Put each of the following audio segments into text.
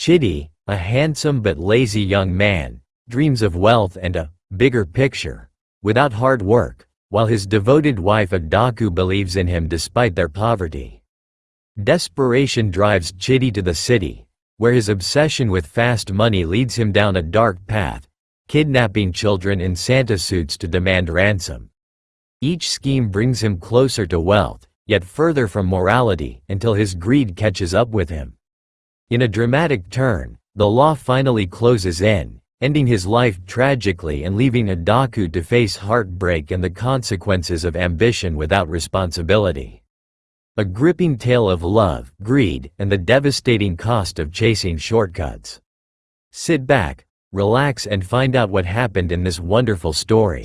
Chidi, a handsome but lazy young man, dreams of wealth and a bigger picture, without hard work, while his devoted wife Adaku believes in him despite their poverty. Desperation drives Chidi to the city, where his obsession with fast money leads him down a dark path, kidnapping children in Santa suits to demand ransom. Each scheme brings him closer to wealth, yet further from morality, until his greed catches up with him. In a dramatic turn, the law finally closes in, ending his life tragically and leaving Adaku to face heartbreak and the consequences of ambition without responsibility. A gripping tale of love, greed, and the devastating cost of chasing shortcuts. Sit back, relax, and find out what happened in this wonderful story.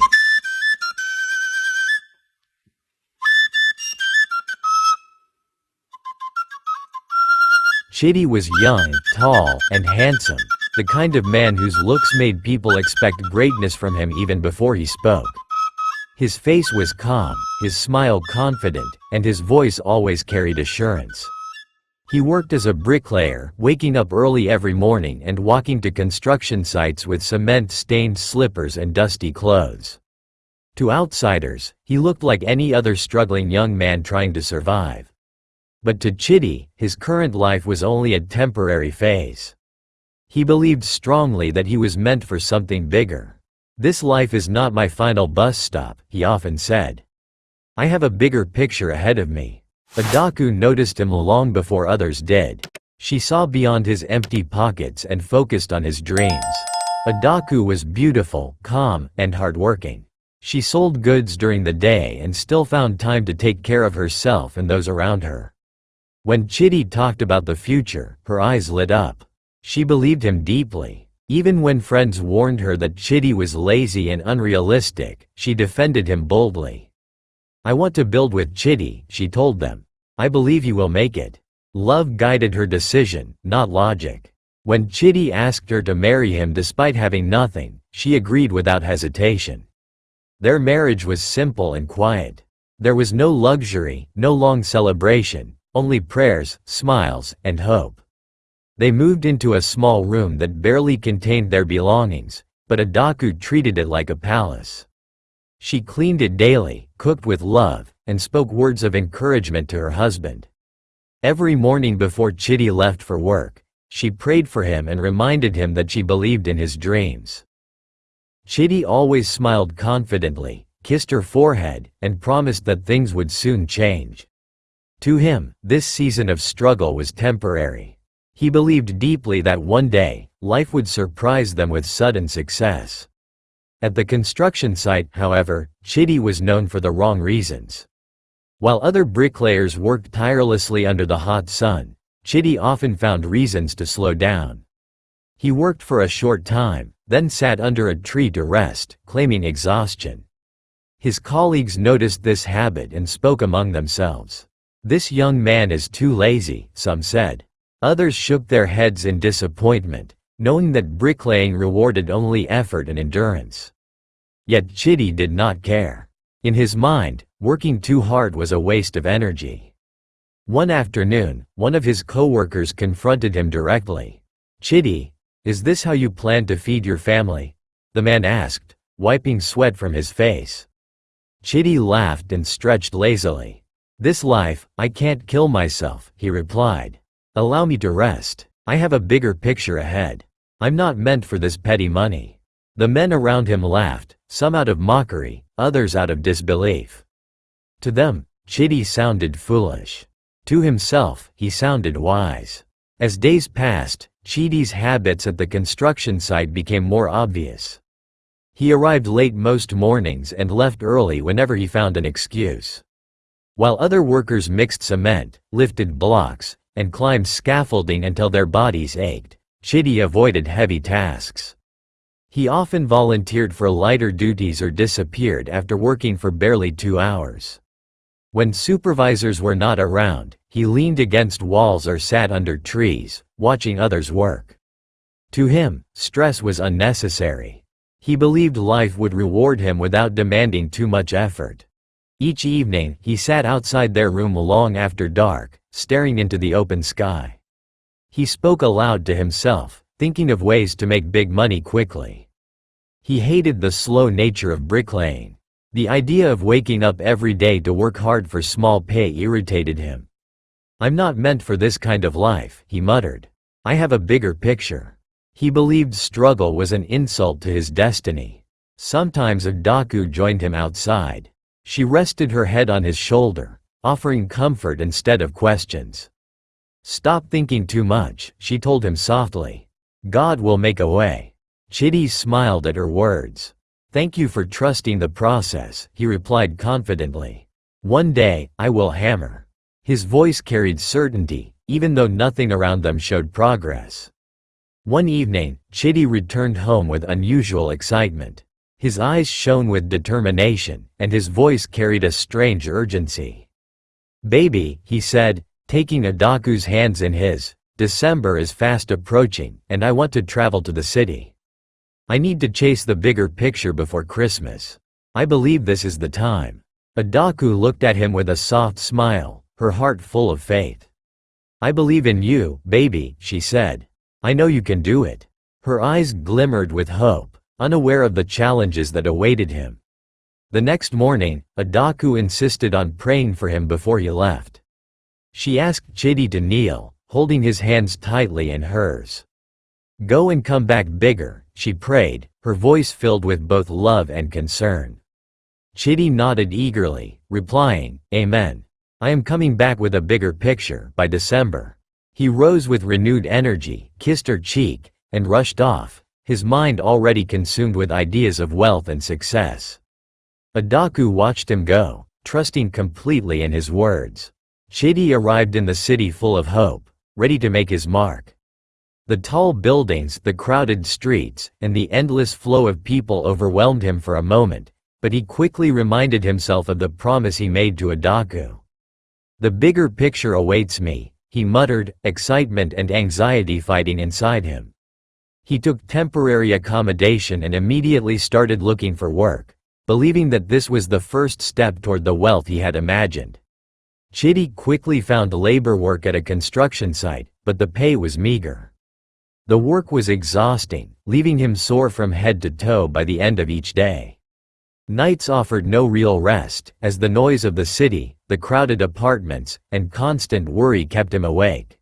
Chidi was young, tall, and handsome, the kind of man whose looks made people expect greatness from him even before he spoke. His face was calm, his smile confident, and his voice always carried assurance. He worked as a bricklayer, waking up early every morning and walking to construction sites with cement-stained slippers and dusty clothes. To outsiders, he looked like any other struggling young man trying to survive. But to Chidi, his current life was only a temporary phase. He believed strongly that he was meant for something bigger. "This life is not my final bus stop," he often said. "I have a bigger picture ahead of me." Adaku noticed him long before others did. She saw beyond his empty pockets and focused on his dreams. Adaku was beautiful, calm, and hardworking. She sold goods during the day and still found time to take care of herself and those around her. When Chidi talked about the future, her eyes lit up. She believed him deeply. Even when friends warned her that Chidi was lazy and unrealistic, she defended him boldly. "I want to build with Chidi," she told them. "I believe he will make it." Love guided her decision, not logic. When Chidi asked her to marry him despite having nothing, she agreed without hesitation. Their marriage was simple and quiet. There was no luxury, no long celebration, only prayers, smiles, and hope. They moved into a small room that barely contained their belongings, but Adaku treated it like a palace. She cleaned it daily, cooked with love, and spoke words of encouragement to her husband. Every morning before Chidi left for work, she prayed for him and reminded him that she believed in his dreams. Chidi always smiled confidently, kissed her forehead, and promised that things would soon change. To him, this season of struggle was temporary. He believed deeply that one day, life would surprise them with sudden success. At the construction site, however, Chidi was known for the wrong reasons. While other bricklayers worked tirelessly under the hot sun, Chidi often found reasons to slow down. He worked for a short time, then sat under a tree to rest, claiming exhaustion. His colleagues noticed this habit and spoke among themselves. "This young man is too lazy," some said. Others shook their heads in disappointment, knowing that bricklaying rewarded only effort and endurance. Yet Chidi did not care. In his mind, working too hard was a waste of energy. One afternoon, one of his co-workers confronted him directly. "Chidi, is this how you plan to feed your family?" the man asked, wiping sweat from his face. Chidi laughed and stretched lazily. "This life, I can't kill myself," he replied. "Allow me to rest. I have a bigger picture ahead. I'm not meant for this petty money." The men around him laughed, some out of mockery, others out of disbelief. To them, Chidi sounded foolish. To himself, he sounded wise. As days passed, Chidi's habits at the construction site became more obvious. He arrived late most mornings and left early whenever he found an excuse. While other workers mixed cement, lifted blocks, and climbed scaffolding until their bodies ached, Chidi avoided heavy tasks. He often volunteered for lighter duties or disappeared after working for barely 2 hours. When supervisors were not around, he leaned against walls or sat under trees, watching others work. To him, stress was unnecessary. He believed life would reward him without demanding too much effort. Each evening, he sat outside their room long after dark, staring into the open sky. He spoke aloud to himself, thinking of ways to make big money quickly. He hated the slow nature of bricklaying. The idea of waking up every day to work hard for small pay irritated him. "I'm not meant for this kind of life," he muttered. "I have a bigger picture." He believed struggle was an insult to his destiny. Sometimes Adaku joined him outside. She rested her head on his shoulder, offering comfort instead of questions. "Stop thinking too much," she told him softly. "God will make a way." Chidi smiled at her words. "Thank you for trusting the process," he replied confidently. "One day, I will hammer." His voice carried certainty, even though nothing around them showed progress. One evening, Chidi returned home with unusual excitement. His eyes shone with determination, and his voice carried a strange urgency. "Baby," he said, taking Adaku's hands in his, "December is fast approaching, and I want to travel to the city. I need to chase the bigger picture before Christmas. I believe this is the time." Adaku looked at him with a soft smile, her heart full of faith. "I believe in you, baby," she said. "I know you can do it." Her eyes glimmered with hope, unaware of the challenges that awaited him. The next morning, Adaku insisted on praying for him before he left. She asked Chidi to kneel, holding his hands tightly in hers. "Go and come back bigger," she prayed, her voice filled with both love and concern. Chidi nodded eagerly, replying, "Amen. I am coming back with a bigger picture by December." He rose with renewed energy, kissed her cheek, and rushed off, his mind already consumed with ideas of wealth and success. Adaku watched him go, trusting completely in his words. Chidi arrived in the city full of hope, ready to make his mark. The tall buildings, the crowded streets, and the endless flow of people overwhelmed him for a moment, but he quickly reminded himself of the promise he made to Adaku. "The bigger picture awaits me," he muttered, excitement and anxiety fighting inside him. He took temporary accommodation and immediately started looking for work, believing that this was the first step toward the wealth he had imagined. Chidi quickly found labor work at a construction site, but the pay was meager. The work was exhausting, leaving him sore from head to toe by the end of each day. Nights offered no real rest, as the noise of the city, the crowded apartments, and constant worry kept him awake.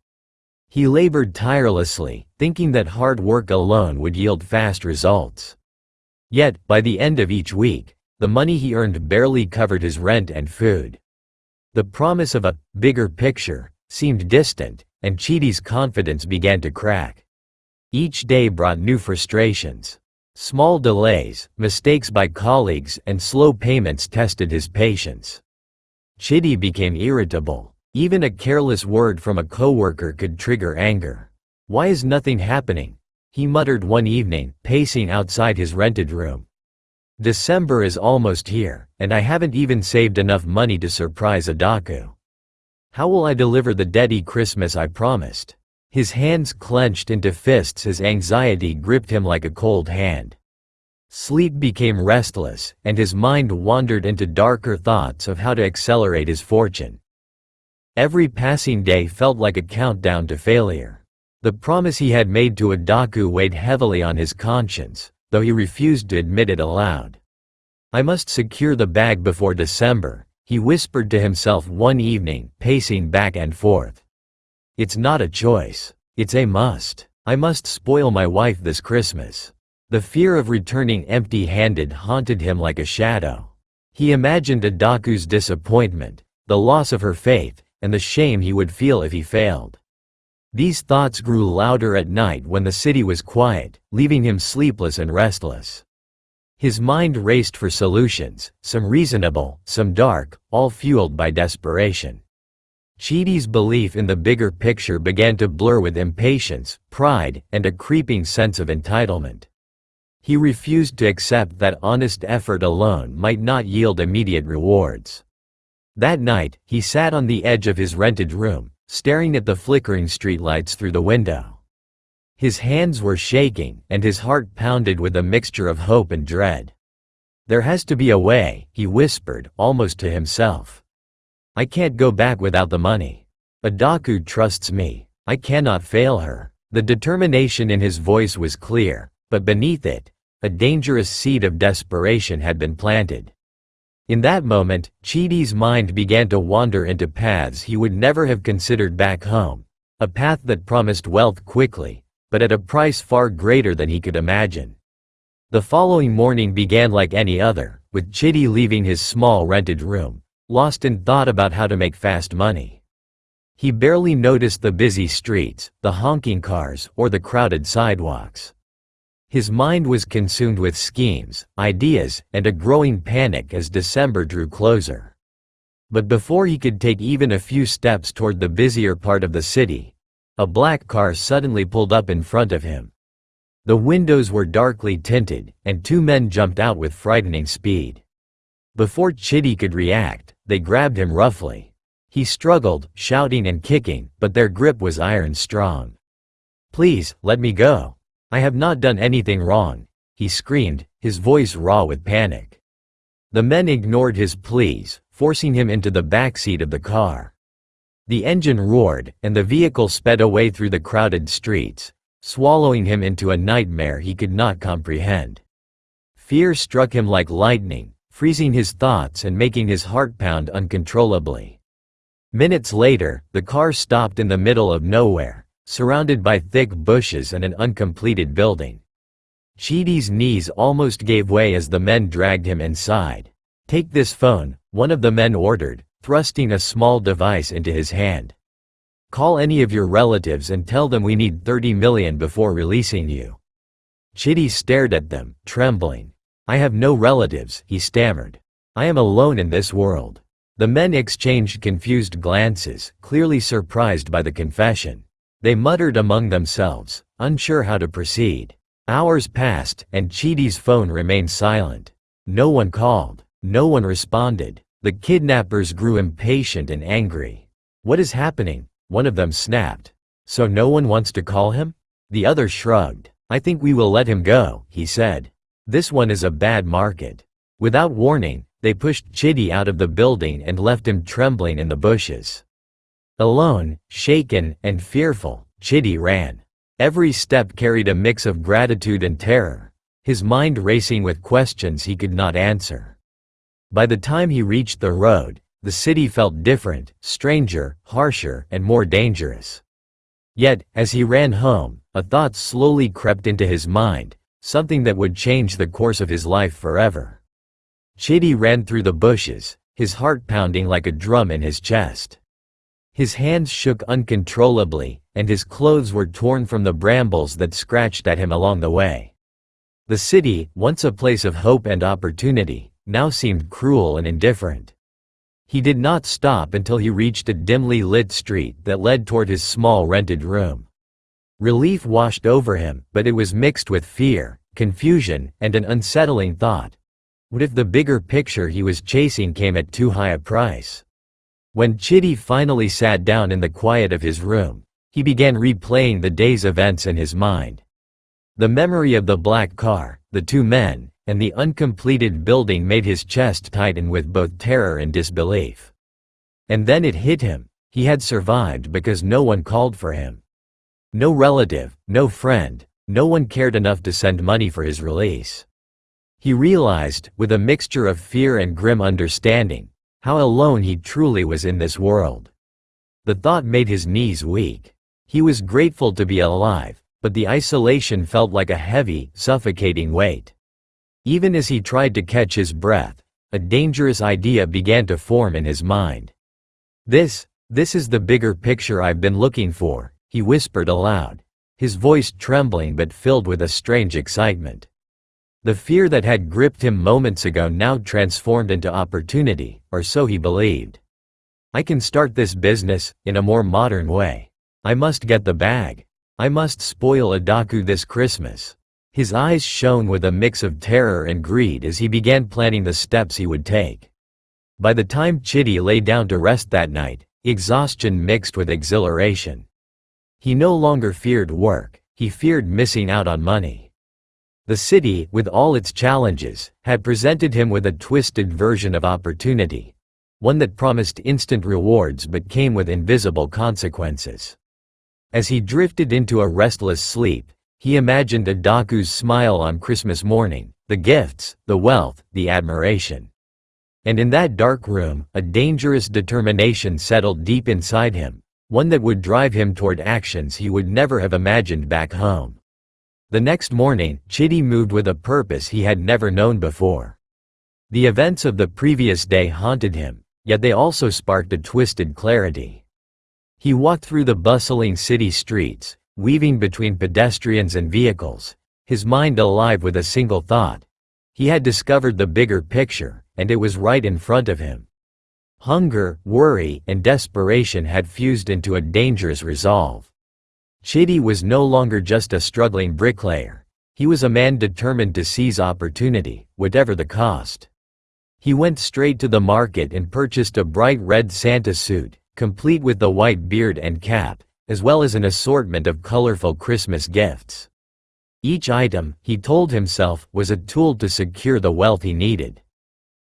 He labored tirelessly, thinking that hard work alone would yield fast results. Yet, by the end of each week, the money he earned barely covered his rent and food. The promise of a bigger picture seemed distant, and Chidi's confidence began to crack. Each day brought new frustrations. Small delays, mistakes by colleagues, and slow payments tested his patience. Chidi became irritable. Even a careless word from a coworker could trigger anger. "Why is nothing happening?" he muttered one evening, pacing outside his rented room. "December is almost here, and I haven't even saved enough money to surprise Adaku. How will I deliver the deady Christmas I promised?" His hands clenched into fists as anxiety gripped him like a cold hand. Sleep became restless, and his mind wandered into darker thoughts of how to accelerate his fortune. Every passing day felt like a countdown to failure. The promise he had made to Adaku weighed heavily on his conscience, though he refused to admit it aloud. "I must secure the bag before December," he whispered to himself one evening, pacing back and forth. "It's not a choice. It's a must. I must spoil my wife this Christmas." The fear of returning empty-handed haunted him like a shadow. He imagined Adaku's disappointment, the loss of her faith, and the shame he would feel if he failed. These thoughts grew louder at night when the city was quiet, leaving him sleepless and restless. His mind raced for solutions, some reasonable, some dark, all fueled by desperation. Chidi's belief in the bigger picture began to blur with impatience, pride, and a creeping sense of entitlement. He refused to accept that honest effort alone might not yield immediate rewards. That night, he sat on the edge of his rented room, staring at the flickering streetlights through the window. His hands were shaking, and his heart pounded with a mixture of hope and dread. "There has to be a way," he whispered, almost to himself. "I can't go back without the money. Adaku trusts me. I cannot fail her. The determination in his voice was clear, but beneath it, a dangerous seed of desperation had been planted. In that moment, Chidi's mind began to wander into paths he would never have considered back home, a path that promised wealth quickly, but at a price far greater than he could imagine. The following morning began like any other, with Chidi leaving his small rented room, lost in thought about how to make fast money. He barely noticed the busy streets, the honking cars, or the crowded sidewalks. His mind was consumed with schemes, ideas, and a growing panic as December drew closer. But before he could take even a few steps toward the busier part of the city, a black car suddenly pulled up in front of him. The windows were darkly tinted, and two men jumped out with frightening speed. Before Chidi could react, they grabbed him roughly. He struggled, shouting and kicking, but their grip was iron strong. "Please, let me go. I have not done anything wrong," he screamed, his voice raw with panic. The men ignored his pleas, forcing him into the backseat of the car. The engine roared, and the vehicle sped away through the crowded streets, swallowing him into a nightmare he could not comprehend. Fear struck him like lightning, freezing his thoughts and making his heart pound uncontrollably. Minutes later, the car stopped in the middle of nowhere, surrounded by thick bushes and an uncompleted building. Chidi's knees almost gave way as the men dragged him inside. "Take this phone," one of the men ordered, thrusting a small device into his hand. "Call any of your relatives and tell them we need 30 million before releasing you." Chidi stared at them, trembling. "I have no relatives," he stammered. "I am alone in this world." The men exchanged confused glances, clearly surprised by the confession. They muttered among themselves, unsure how to proceed. Hours passed, and Chidi's phone remained silent. No one called. No one responded. The kidnappers grew impatient and angry. "What is happening?" one of them snapped. "So no one wants to call him?" The other shrugged. "I think we will let him go," he said. "This one is a bad market." Without warning, they pushed Chidi out of the building and left him trembling in the bushes. Alone, shaken, and fearful, Chidi ran. Every step carried a mix of gratitude and terror, his mind racing with questions he could not answer. By the time he reached the road, the city felt different, stranger, harsher, and more dangerous. Yet, as he ran home, a thought slowly crept into his mind, something that would change the course of his life forever. Chidi ran through the bushes, his heart pounding like a drum in his chest. His hands shook uncontrollably, and his clothes were torn from the brambles that scratched at him along the way. The city, once a place of hope and opportunity, now seemed cruel and indifferent. He did not stop until he reached a dimly lit street that led toward his small rented room. Relief washed over him, but it was mixed with fear, confusion, and an unsettling thought. What if the bigger picture he was chasing came at too high a price? When Chidi finally sat down in the quiet of his room, he began replaying the day's events in his mind. The memory of the black car, the two men, and the uncompleted building made his chest tighten with both terror and disbelief. And then it hit him: he had survived because no one called for him. No relative, no friend, no one cared enough to send money for his release. He realized, with a mixture of fear and grim understanding, how alone he truly was in this world. The thought made his knees weak. He was grateful to be alive, but the isolation felt like a heavy, suffocating weight. Even as he tried to catch his breath, a dangerous idea began to form in his mind. This is the bigger picture I've been looking for," he whispered aloud, his voice trembling but filled with a strange excitement. The fear that had gripped him moments ago now transformed into opportunity, or so he believed. "I can start this business in a more modern way. I must get the bag. I must spoil Adaku this Christmas." His eyes shone with a mix of terror and greed as he began planning the steps he would take. By the time Chidi lay down to rest that night, exhaustion mixed with exhilaration. He no longer feared work, he feared missing out on money. The city, with all its challenges, had presented him with a twisted version of opportunity, one that promised instant rewards but came with invisible consequences. As he drifted into a restless sleep, he imagined Adaku's smile on Christmas morning, the gifts, the wealth, the admiration. And in that dark room, a dangerous determination settled deep inside him, one that would drive him toward actions he would never have imagined back home. The next morning, Chidi moved with a purpose he had never known before. The events of the previous day haunted him, yet they also sparked a twisted clarity. He walked through the bustling city streets, weaving between pedestrians and vehicles, his mind alive with a single thought. He had discovered the bigger picture, and it was right in front of him. Hunger, worry, and desperation had fused into a dangerous resolve. Chidi was no longer just a struggling bricklayer. He was a man determined to seize opportunity, whatever the cost. He went straight to the market and purchased a bright red Santa suit, complete with the white beard and cap, as well as an assortment of colorful Christmas gifts. Each item, he told himself, was a tool to secure the wealth he needed.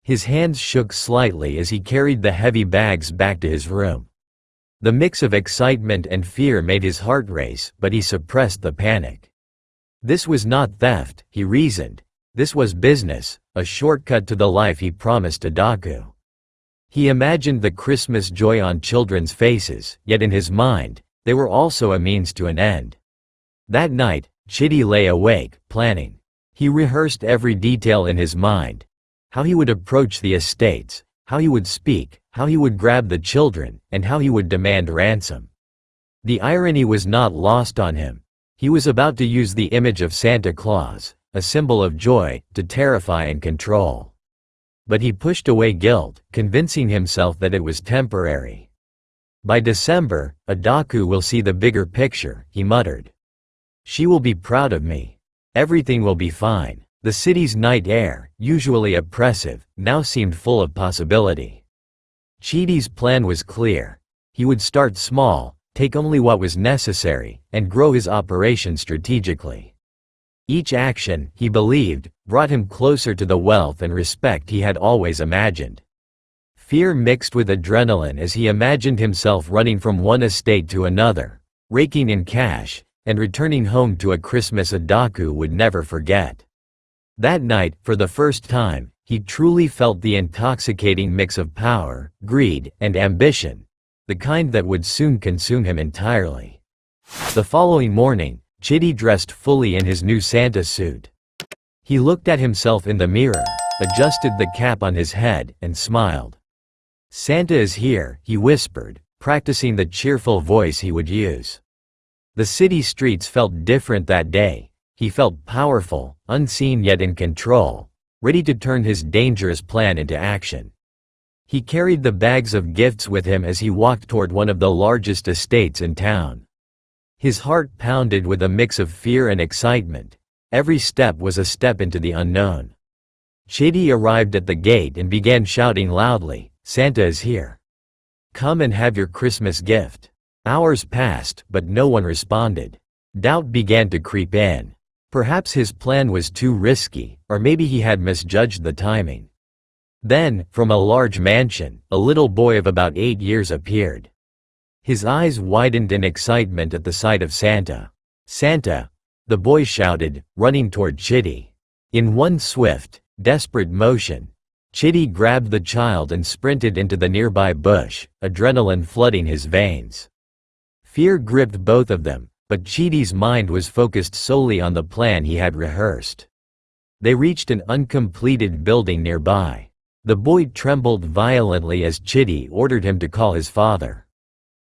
His hands shook slightly as he carried the heavy bags back to his room. The mix of excitement and fear made his heart race, but he suppressed the panic. This was not theft, he reasoned. This was business, a shortcut to the life he promised Adaku. He imagined the Christmas joy on children's faces, yet in his mind, they were also a means to an end. That night, Chidi lay awake, planning. He rehearsed every detail in his mind. How he would approach the estates, how he would speak, how he would grab the children, and how he would demand ransom. The irony was not lost on him. He was about to use the image of Santa Claus, a symbol of joy, to terrify and control. But he pushed away guilt, convincing himself that it was temporary. By December, Adaku will see the bigger picture, he muttered. She will be proud of me. Everything will be fine. The city's night air, usually oppressive, now seemed full of possibility. Chidi's plan was clear. He would start small, take only what was necessary, and grow his operation strategically. Each action, he believed, brought him closer to the wealth and respect he had always imagined. Fear mixed with adrenaline as he imagined himself running from one estate to another, raking in cash, and returning home to a Christmas Adaku would never forget. That night, for the first time, he truly felt the intoxicating mix of power, greed, and ambition, the kind that would soon consume him entirely. The following morning, Chidi dressed fully in his new Santa suit. He looked at himself in the mirror, adjusted the cap on his head, and smiled. "Santa is here," he whispered, practicing the cheerful voice he would use. The city streets felt different that day. He felt powerful, unseen yet in control, ready to turn his dangerous plan into action. He carried the bags of gifts with him as he walked toward one of the largest estates in town. His heart pounded with a mix of fear and excitement. Every step was a step into the unknown. Chidi arrived at the gate and began shouting loudly, "Santa is here. Come and have your Christmas gift." Hours passed, but no one responded. Doubt began to creep in. Perhaps his plan was too risky, or maybe he had misjudged the timing. Then, from a large mansion, a little boy of about 8 years appeared. His eyes widened in excitement at the sight of Santa. "Santa!" the boy shouted, running toward Chidi. In one swift, desperate motion, Chidi grabbed the child and sprinted into the nearby bush, adrenaline flooding his veins. Fear gripped both of them, but Chidi's mind was focused solely on the plan he had rehearsed. They reached an uncompleted building nearby. The boy trembled violently as Chidi ordered him to call his father.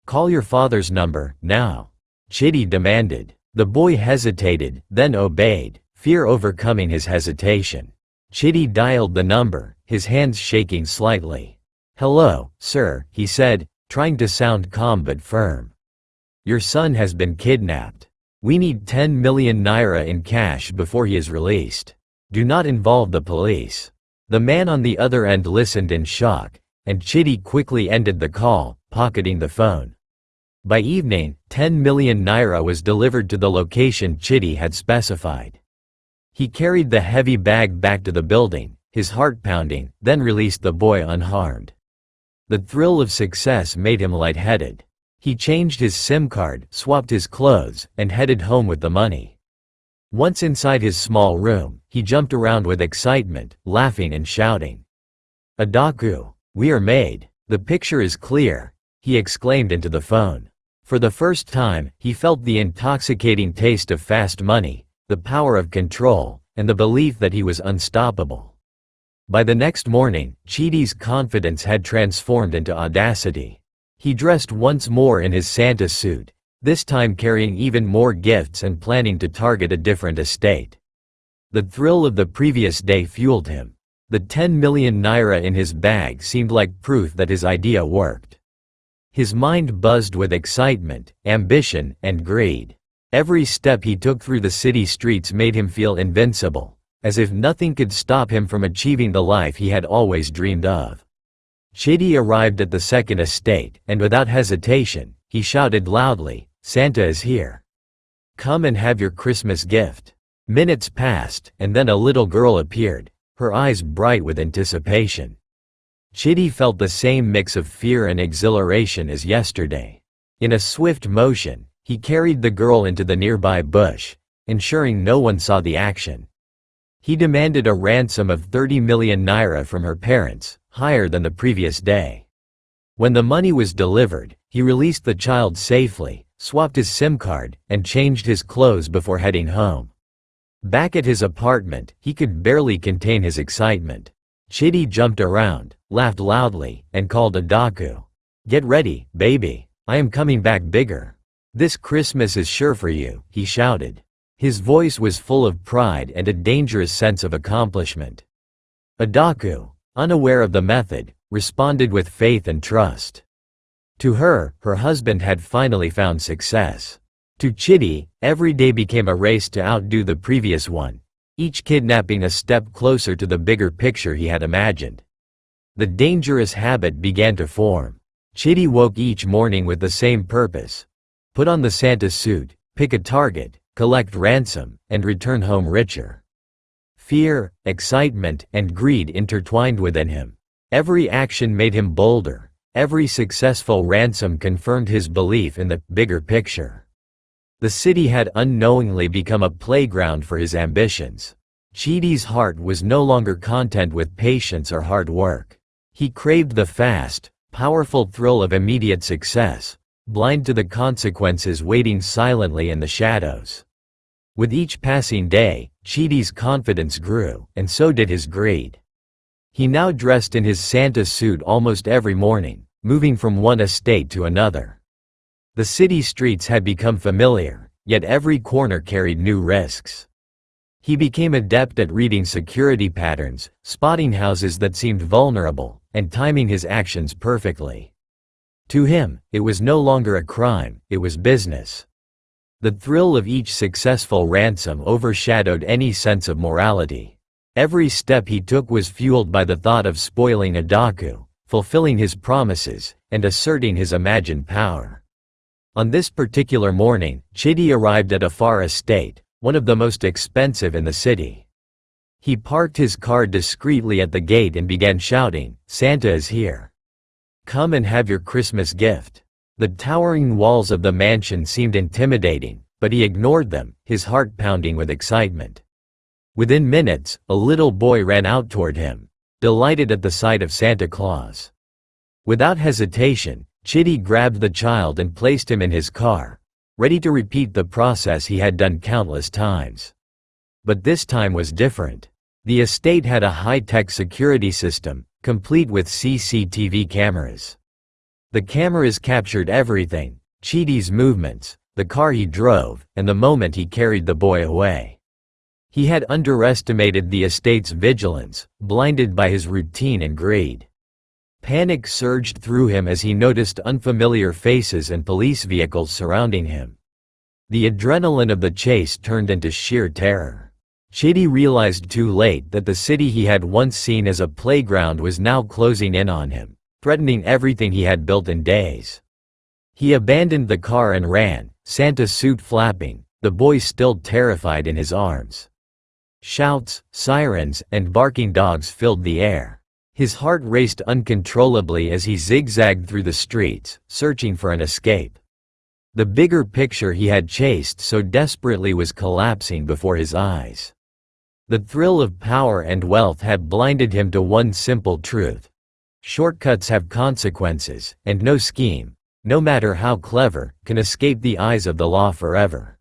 "Call your father's number, now," Chidi demanded. The boy hesitated, then obeyed, fear overcoming his hesitation. Chidi dialed the number, his hands shaking slightly. "Hello, sir," he said, trying to sound calm but firm. "Your son has been kidnapped. We need 10 million naira in cash before he is released. Do not involve the police." The man on the other end listened in shock, and Chidi quickly ended the call, pocketing the phone. By evening, 10 million naira was delivered to the location Chidi had specified. He carried the heavy bag back to the building, his heart pounding, then released the boy unharmed. The thrill of success made him lightheaded. He changed his SIM card, swapped his clothes, and headed home with the money. Once inside his small room, he jumped around with excitement, laughing and shouting. "Adaku, we are made. The picture is clear," he exclaimed into the phone. For the first time, he felt the intoxicating taste of fast money, the power of control, and the belief that he was unstoppable. By the next morning, Chidi's confidence had transformed into audacity. He dressed once more in his Santa suit, this time carrying even more gifts and planning to target a different estate. The thrill of the previous day fueled him. The 10 million naira in his bag seemed like proof that his idea worked. His mind buzzed with excitement, ambition, and greed. Every step he took through the city streets made him feel invincible, as if nothing could stop him from achieving the life he had always dreamed of. Chidi arrived at the second estate, and without hesitation, he shouted loudly, "Santa is here. Come and have your Christmas gift." Minutes passed, and then a little girl appeared, her eyes bright with anticipation. Chidi felt the same mix of fear and exhilaration as yesterday. In a swift motion, he carried the girl into the nearby bush, ensuring no one saw the action. He demanded a ransom of 30 million naira from her parents, higher than the previous day. When the money was delivered, he released the child safely, swapped his SIM card, and changed his clothes before heading home. Back at his apartment, he could barely contain his excitement. Chidi jumped around, laughed loudly, and called Adaku. "Get ready, baby. I am coming back bigger. This Christmas is sure for you," he shouted. His voice was full of pride and a dangerous sense of accomplishment. Adaku, unaware of the method, responded with faith and trust. To her, her husband had finally found success. To Chidi, every day became a race to outdo the previous one, each kidnapping a step closer to the bigger picture he had imagined. The dangerous habit began to form. Chidi woke each morning with the same purpose: put on the Santa suit, pick a target, collect ransom, and return home richer. Fear, excitement, and greed intertwined within him. Every action made him bolder. Every successful ransom confirmed his belief in the bigger picture. The city had unknowingly become a playground for his ambitions. Chidi's heart was no longer content with patience or hard work. He craved the fast, powerful thrill of immediate success, blind to the consequences waiting silently in the shadows. With each passing day, Chidi's confidence grew, and so did his greed. He now dressed in his Santa suit almost every morning, moving from one estate to another. The city streets had become familiar, yet every corner carried new risks. He became adept at reading security patterns, spotting houses that seemed vulnerable, and timing his actions perfectly. To him, it was no longer a crime, it was business. The thrill of each successful ransom overshadowed any sense of morality. Every step he took was fueled by the thought of spoiling Adaku, fulfilling his promises, and asserting his imagined power. On this particular morning, Chidi arrived at a far estate, one of the most expensive in the city. He parked his car discreetly at the gate and began shouting, "Santa is here. Come and have your Christmas gift." The towering walls of the mansion seemed intimidating, but he ignored them, his heart pounding with excitement. Within minutes, a little boy ran out toward him, delighted at the sight of Santa Claus. Without hesitation, Chidi grabbed the child and placed him in his car, ready to repeat the process he had done countless times. But this time was different. The estate had a high-tech security system, complete with CCTV cameras. The cameras captured everything: Chidi's movements, the car he drove, and the moment he carried the boy away. He had underestimated the estate's vigilance, blinded by his routine and greed. Panic surged through him as he noticed unfamiliar faces and police vehicles surrounding him. The adrenaline of the chase turned into sheer terror. Chidi realized too late that the city he had once seen as a playground was now closing in on him, threatening everything he had built in days. He abandoned the car and ran, Santa's suit flapping, the boy still terrified in his arms. Shouts, sirens, and barking dogs filled the air. His heart raced uncontrollably as he zigzagged through the streets, searching for an escape. The bigger picture he had chased so desperately was collapsing before his eyes. The thrill of power and wealth had blinded him to one simple truth. Shortcuts have consequences, and no scheme, no matter how clever, can escape the eyes of the law forever.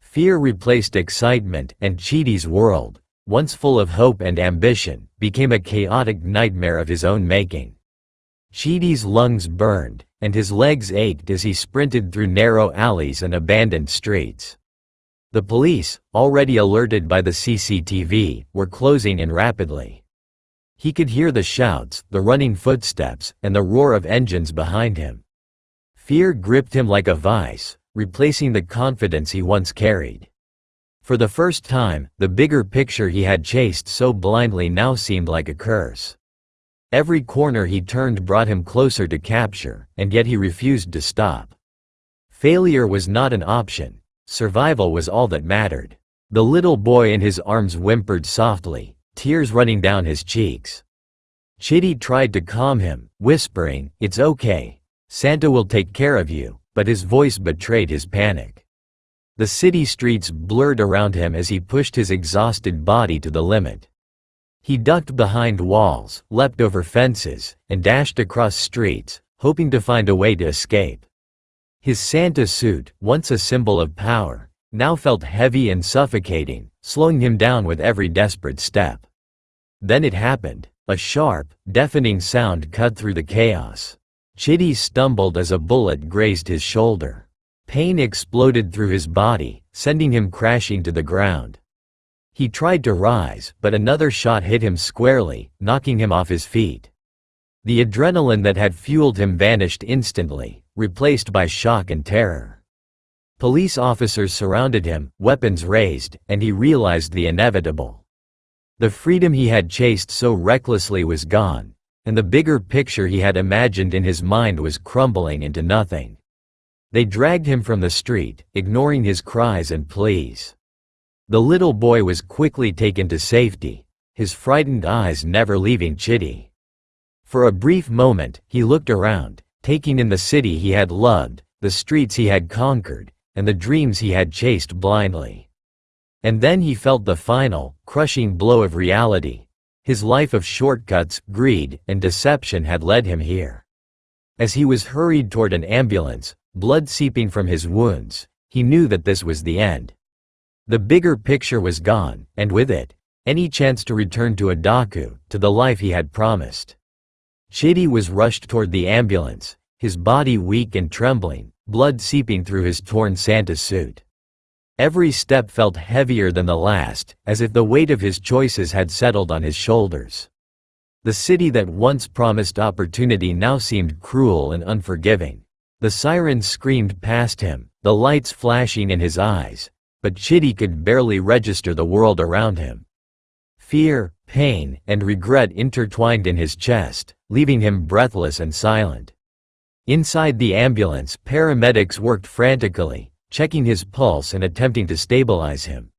Fear replaced excitement, and Chidi's world, once full of hope and ambition, became a chaotic nightmare of his own making. Chidi's lungs burned, and his legs ached as he sprinted through narrow alleys and abandoned streets. The police, already alerted by the CCTV, were closing in rapidly. He could hear the shouts, the running footsteps, and the roar of engines behind him. Fear gripped him like a vice, replacing the confidence he once carried. For the first time, the bigger picture he had chased so blindly now seemed like a curse. Every corner he turned brought him closer to capture, and yet he refused to stop. Failure was not an option. Survival was all that mattered. The little boy in his arms whimpered softly, tears running down his cheeks. Chidi tried to calm him, whispering, "It's okay. Santa will take care of you," but his voice betrayed his panic. The city streets blurred around him as he pushed his exhausted body to the limit. He ducked behind walls, leapt over fences, and dashed across streets, hoping to find a way to escape. His Santa suit, once a symbol of power, now felt heavy and suffocating, slowing him down with every desperate step. Then it happened. A sharp, deafening sound cut through the chaos. Chidi stumbled as a bullet grazed his shoulder. Pain exploded through his body, sending him crashing to the ground. He tried to rise, but another shot hit him squarely, knocking him off his feet. The adrenaline that had fueled him vanished instantly, replaced by shock and terror. Police officers surrounded him, weapons raised, and he realized the inevitable. The freedom he had chased so recklessly was gone, and the bigger picture he had imagined in his mind was crumbling into nothing. They dragged him from the street, ignoring his cries and pleas. The little boy was quickly taken to safety, his frightened eyes never leaving Chidi. For a brief moment, he looked around, taking in the city he had loved, the streets he had conquered, and the dreams he had chased blindly. And then he felt the final, crushing blow of reality. His life of shortcuts, greed, and deception had led him here. As he was hurried toward an ambulance, blood seeping from his wounds, he knew that this was the end. The bigger picture was gone, and with it, any chance to return to Adaku, to the life he had promised. Chidi was rushed toward the ambulance, his body weak and trembling, blood seeping through his torn Santa suit. Every step felt heavier than the last, as if the weight of his choices had settled on his shoulders. The city that once promised opportunity now seemed cruel and unforgiving. The sirens screamed past him, the lights flashing in his eyes, but Chidi could barely register the world around him. Fear, pain, and regret intertwined in his chest, leaving him breathless and silent. Inside the ambulance, paramedics worked frantically, checking his pulse and attempting to stabilize him.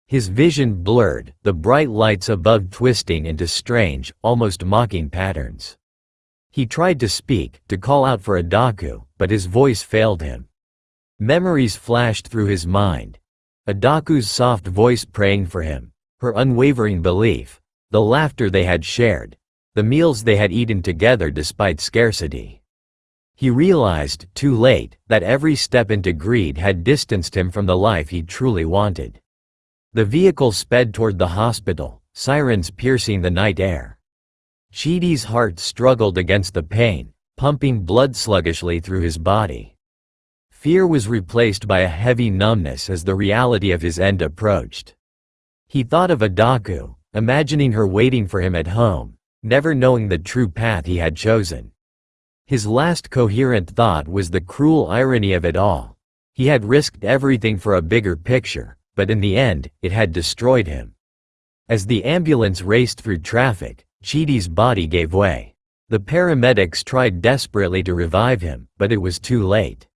His vision blurred, the bright lights above twisting into strange, almost mocking patterns. He tried to speak, to call out for Adaku, but his voice failed him. Memories flashed through his mind. Adaku's soft voice praying for him, her unwavering belief, the laughter they had shared, the meals they had eaten together despite scarcity. He realized, too late, that every step into greed had distanced him from the life he truly wanted. The vehicle sped toward the hospital, sirens piercing the night air. Chidi's heart struggled against the pain, pumping blood sluggishly through his body. Fear was replaced by a heavy numbness as the reality of his end approached. He thought of Adaku, imagining her waiting for him at home, never knowing the true path he had chosen. His last coherent thought was the cruel irony of it all. He had risked everything for a bigger picture, but in the end, it had destroyed him. As the ambulance raced through traffic, Chidi's body gave way. The paramedics tried desperately to revive him, but it was too late.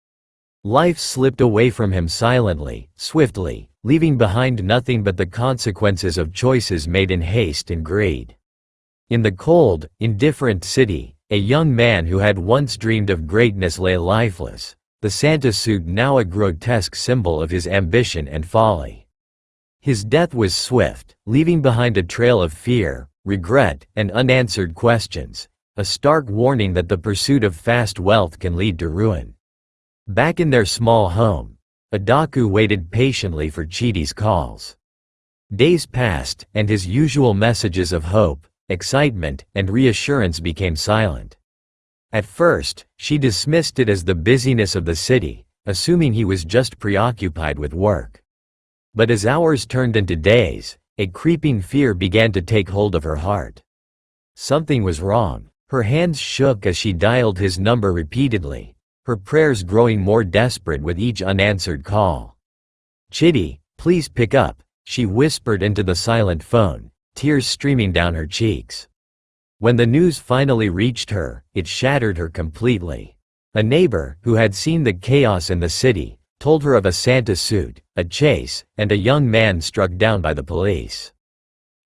Life slipped away from him silently, swiftly, leaving behind nothing but the consequences of choices made in haste and greed. In the cold, indifferent city, a young man who had once dreamed of greatness lay lifeless, the Santa suit now a grotesque symbol of his ambition and folly. His death was swift, leaving behind a trail of fear, regret, and unanswered questions, a stark warning that the pursuit of fast wealth can lead to ruin. Back in their small home, Adaku waited patiently for Chidi's calls. Days passed, and his usual messages of hope, excitement, and reassurance became silent. At first, she dismissed it as the busyness of the city, assuming he was just preoccupied with work. But as hours turned into days, a creeping fear began to take hold of her heart. Something was wrong. Her hands shook as she dialed his number repeatedly, her prayers growing more desperate with each unanswered call. "Chidi, please pick up," she whispered into the silent phone, tears streaming down her cheeks. When the news finally reached her, it shattered her completely. A neighbor, who had seen the chaos in the city, told her of a Santa suit, a chase, and a young man struck down by the police.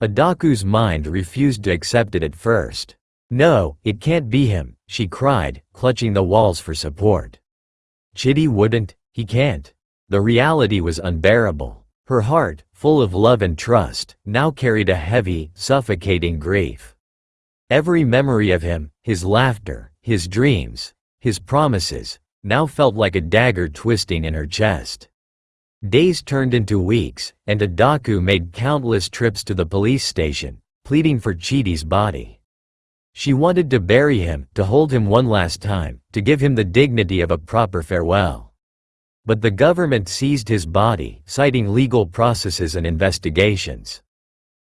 Adaku's mind refused to accept it at first. "No, it can't be him," she cried, clutching the walls for support. "Chidi wouldn't, he can't." The reality was unbearable. Her heart, full of love and trust, now carried a heavy, suffocating grief. Every memory of him, his laughter, his dreams, his promises, now felt like a dagger twisting in her chest. Days turned into weeks, and Adaku made countless trips to the police station, pleading for Chidi's body. She wanted to bury him, to hold him one last time, to give him the dignity of a proper farewell. But the government seized his body, citing legal processes and investigations.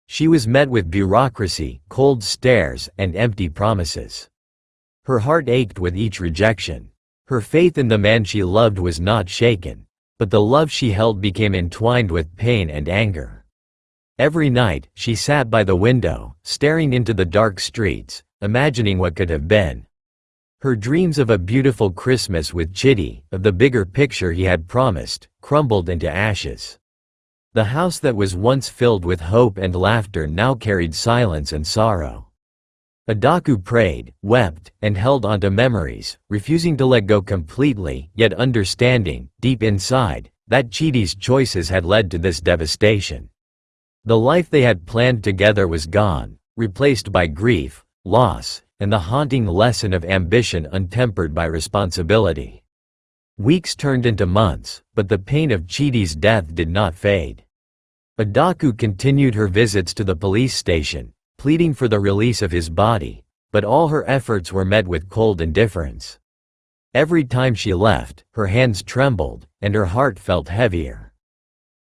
She was met with bureaucracy, cold stares, and empty promises. Her heart ached with each rejection. Her faith in the man she loved was not shaken, but the love she held became entwined with pain and anger. Every night, she sat by the window, staring into the dark streets, imagining what could have been. Her dreams of a beautiful Christmas with Chidi, of the bigger picture he had promised, crumbled into ashes. The house that was once filled with hope and laughter now carried silence and sorrow. Adaku prayed, wept, and held onto memories, refusing to let go completely, yet understanding, deep inside, that Chidi's choices had led to this devastation. The life they had planned together was gone, replaced by grief, loss, and the haunting lesson of ambition untempered by responsibility. Weeks turned into months, but the pain of Chidi's death did not fade. Adaku continued her visits to the police station, pleading for the release of his body, but all her efforts were met with cold indifference. Every time she left, her hands trembled, and her heart felt heavier.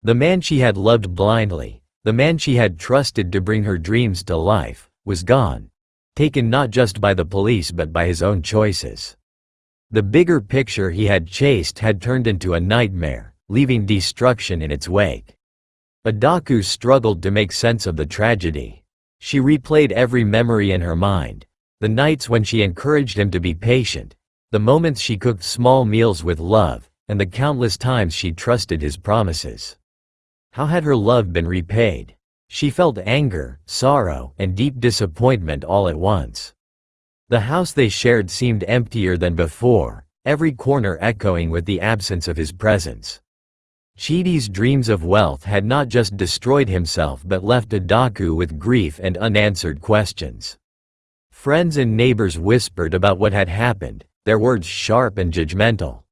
The man she had loved blindly, the man she had trusted to bring her dreams to life, was gone, taken not just by the police but by his own choices. The bigger picture he had chased had turned into a nightmare, leaving destruction in its wake. Adaku struggled to make sense of the tragedy. She replayed every memory in her mind, the nights when she encouraged him to be patient, the moments she cooked small meals with love, and the countless times she trusted his promises. How had her love been repaid? She felt anger, sorrow, and deep disappointment all at once. The house they shared seemed emptier than before, every corner echoing with the absence of his presence. Chidi's dreams of wealth had not just destroyed himself but left Adaku with grief and unanswered questions. Friends and neighbors whispered about what had happened, their words sharp and judgmental.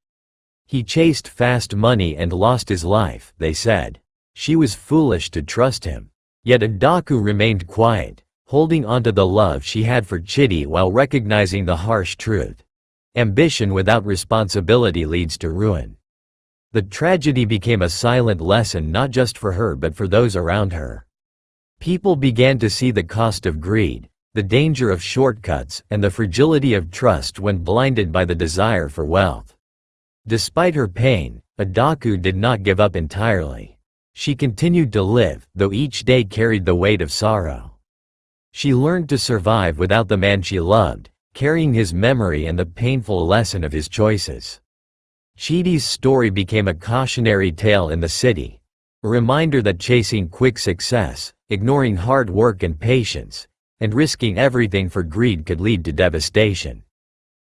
"He chased fast money and lost his life," they said. She was foolish to trust him. Yet Adaku remained quiet, holding onto the love she had for Chidi while recognizing the harsh truth. Ambition without responsibility leads to ruin. The tragedy became a silent lesson not just for her but for those around her. People began to see the cost of greed, the danger of shortcuts, and the fragility of trust when blinded by the desire for wealth. Despite her pain, Adaku did not give up entirely. She continued to live, though each day carried the weight of sorrow. She learned to survive without the man she loved, carrying his memory and the painful lesson of his choices. Chidi's story became a cautionary tale in the city, a reminder that chasing quick success, ignoring hard work and patience, and risking everything for greed could lead to devastation.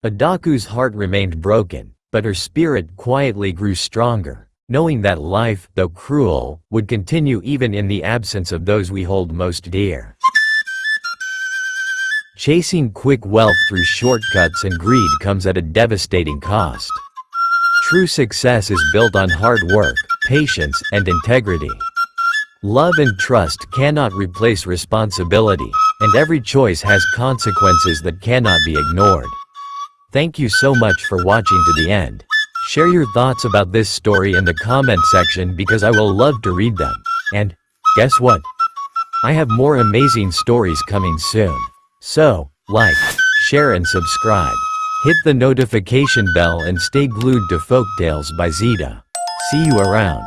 Adaku's heart remained broken, but her spirit quietly grew stronger, knowing that life, though cruel, would continue even in the absence of those we hold most dear. Chasing quick wealth through shortcuts and greed comes at a devastating cost. True success is built on hard work, patience, and integrity. Love and trust cannot replace responsibility, and every choice has consequences that cannot be ignored. Thank you so much for watching to the end. Share your thoughts about this story in the comment section because I will love to read them. And, guess what? I have more amazing stories coming soon. So, like, share and subscribe. Hit the notification bell and stay glued to Folktales by Zida. See you around.